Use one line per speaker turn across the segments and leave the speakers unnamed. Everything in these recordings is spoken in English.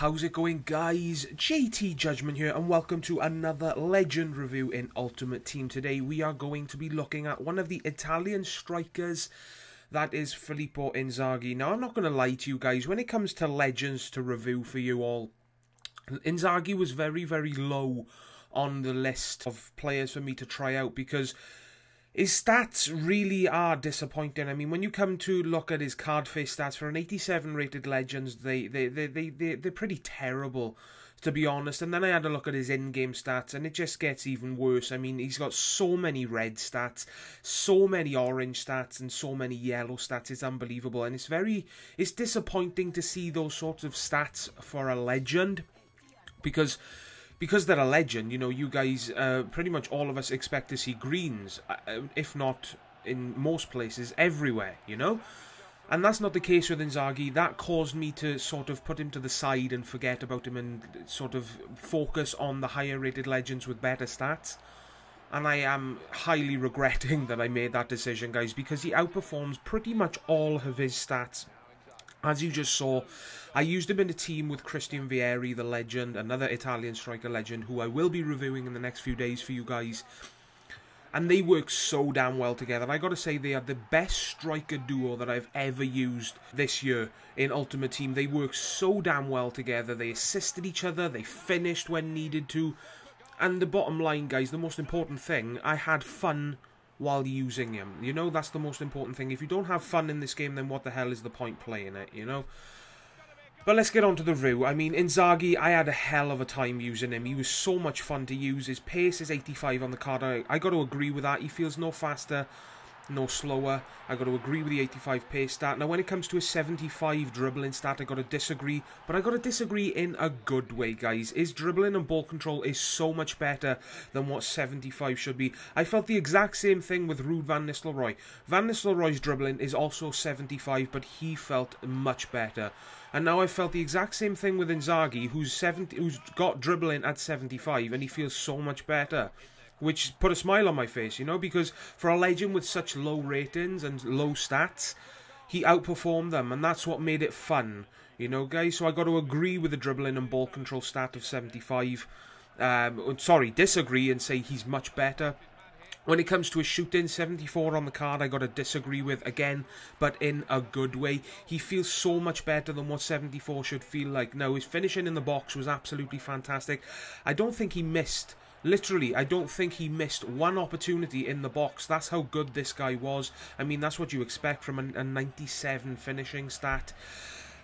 How's it going, guys? JTJudgment here, and welcome to another legend review in Ultimate Team. Today we are going to be looking at one of the Italian strikers, that is Filippo Inzaghi. Now, I'm not going to lie to you guys, when it comes to legends to review for you all, Inzaghi was very, very low on the list of players for me to try out because his stats really are disappointing. I mean, when you come to look at his card face stats for an 87 rated Legends, they're pretty terrible, to be honest. And then I had a look at his in-game stats, and it just gets even worse. I mean, he's got so many red stats, so many orange stats, and so many yellow stats. It's unbelievable, and it's disappointing to see those sorts of stats for a legend, because they're a legend, you know, you guys, pretty much all of us expect to see greens, if not in most places, everywhere, you know? And that's not the case with Inzaghi. That caused me to sort of put him to the side and forget about him and sort of focus on the higher rated legends with better stats. And I am highly regretting that I made that decision, guys, because he outperforms pretty much all of his stats. As you just saw, I used him in a team with Christian Vieri, the legend, another Italian striker legend, who I will be reviewing in the next few days for you guys. And they work so damn well together. I gotta say, they are the best striker duo that I've ever used this year in Ultimate Team. They work so damn well together. They assisted each other, they finished when needed to. And the bottom line, guys, the most important thing, I had fun while using him. You know, that's the most important thing. If you don't have fun in this game, then what the hell is the point playing it, you know? But let's get on to the review. I mean, Inzaghi, I had a hell of a time using him. He was so much fun to use. His pace is 85 on the card. I got to agree with that. He feels no faster, no slower. I got to agree with the 85 pace stat. Now, when it comes to a 75 dribbling stat, I got to disagree. But I got to disagree in a good way, guys. His dribbling and ball control is so much better than what 75 should be. I felt the exact same thing with Ruud van Nistelrooy. Van Nistelrooy's dribbling is also 75, but he felt much better. And now I felt the exact same thing with Inzaghi, who's got dribbling at 75, and he feels so much better. Which put a smile on my face, you know, because for a legend with such low ratings and low stats, he outperformed them, and that's what made it fun, you know, guys. So I got to agree with the dribbling and ball control stat of 75. Disagree and say he's much better. When it comes to his shooting, 74 on the card, I got to disagree with again, but in a good way. He feels so much better than what 74 should feel like. Now, his finishing in the box was absolutely fantastic. I don't think he missed... Literally, I don't think he missed one opportunity in the box. That's how good this guy was. I mean, that's what you expect from a 97 finishing stat.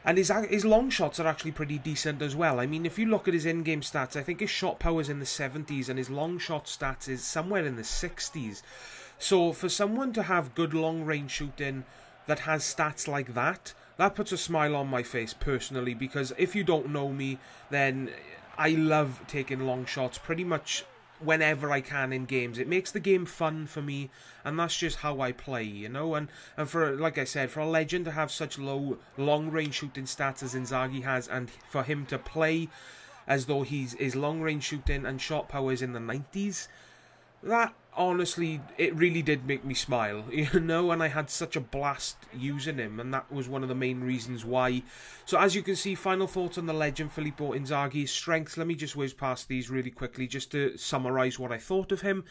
And his long shots are actually pretty decent as well. I mean, if you look at his in-game stats, I think his shot power is in the 70s and his long shot stats is somewhere in the 60s. So for someone to have good long-range shooting that has stats like that, that puts a smile on my face personally, because if you don't know me, then I love taking long shots pretty much whenever I can in games. It makes the game fun for me, and that's just how I play, you know. And for, like I said, for a legend to have such low long-range shooting stats as Inzaghi has, and for him to play as though his long-range shooting and shot power is in the 90s, that, honestly, it really did make me smile, you know, and I had such a blast using him, and that was one of the main reasons why. So, as you can see, final thoughts on the legend Filippo Inzaghi. His strengths, let me just whiz past these really quickly, just to summarise what I thought of him.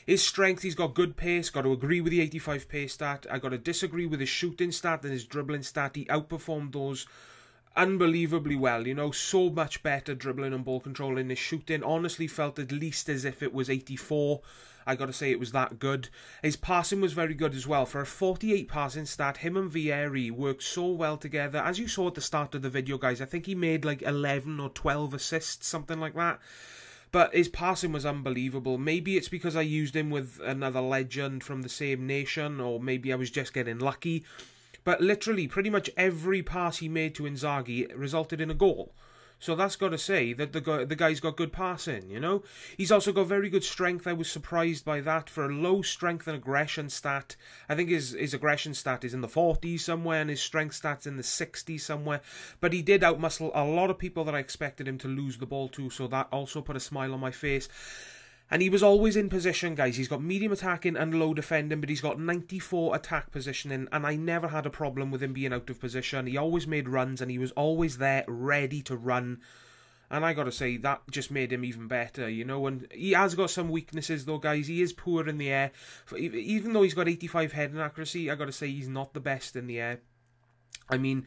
His strength, he's got good pace, got to agree with the 85 pace stat. I got to disagree with his shooting stat and his dribbling stat. He outperformed those unbelievably well, you know, so much better dribbling and ball control in his shooting. Honestly felt at least as if it was 84. I got to say it was that good. His passing was very good as well. For a 48 passing stat, him and Vieri worked so well together. As you saw at the start of the video, guys, I think he made like 11 or 12 assists, something like that. But his passing was unbelievable. Maybe it's because I used him with another legend from the same nation, or maybe I was just getting lucky. But literally, pretty much every pass he made to Inzaghi resulted in a goal. So that's got to say that the guy's got good passing, you know. He's also got very good strength. I was surprised by that. For a low strength and aggression stat, I think his aggression stat is in the 40s somewhere, and his strength stat's in the 60s somewhere. But he did outmuscle a lot of people that I expected him to lose the ball to, so that also put a smile on my face. And he was always in position, guys. He's got medium attacking and low defending, but he's got 94 attack positioning, and I never had a problem with him being out of position. He always made runs, and he was always there, ready to run. And I got to say, that just made him even better, you know. And he has got some weaknesses, though, guys. He is poor in the air. Even though he's got 85 heading accuracy, I got to say he's not the best in the air. I mean,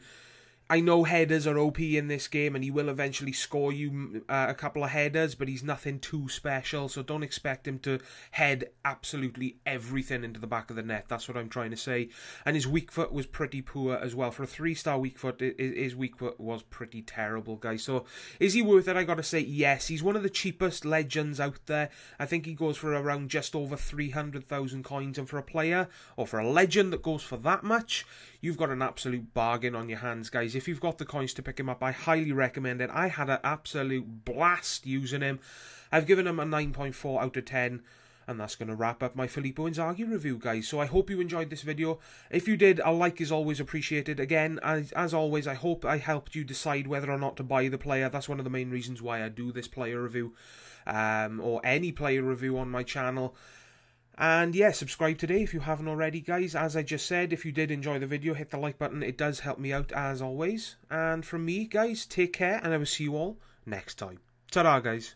I know headers are OP in this game, and he will eventually score you a couple of headers, but he's nothing too special, so don't expect him to head absolutely everything into the back of the net. That's what I'm trying to say. And his weak foot was pretty poor as well. For a 3-star weak foot, his weak foot was pretty terrible, guys. So, is he worth it? I gotta say, yes. He's one of the cheapest legends out there. I think he goes for around just over 300,000 coins, and for a player, or for a legend that goes for that much, you've got an absolute bargain on your hands, guys. If you've got the coins to pick him up, I highly recommend it. I had an absolute blast using him. I've given him a 9.4 out of 10. And that's going to wrap up my Filippo Inzaghi review, guys. So I hope you enjoyed this video. If you did, a like is always appreciated. Again, as always, I hope I helped you decide whether or not to buy the player. That's one of the main reasons why I do this player review, or any player review on my channel. And yeah, subscribe today if you haven't already, guys. As I just said, if you did enjoy the video, hit the like button. It does help me out, as always. And from me, guys, take care, and I will see you all next time. Ta-ra, guys.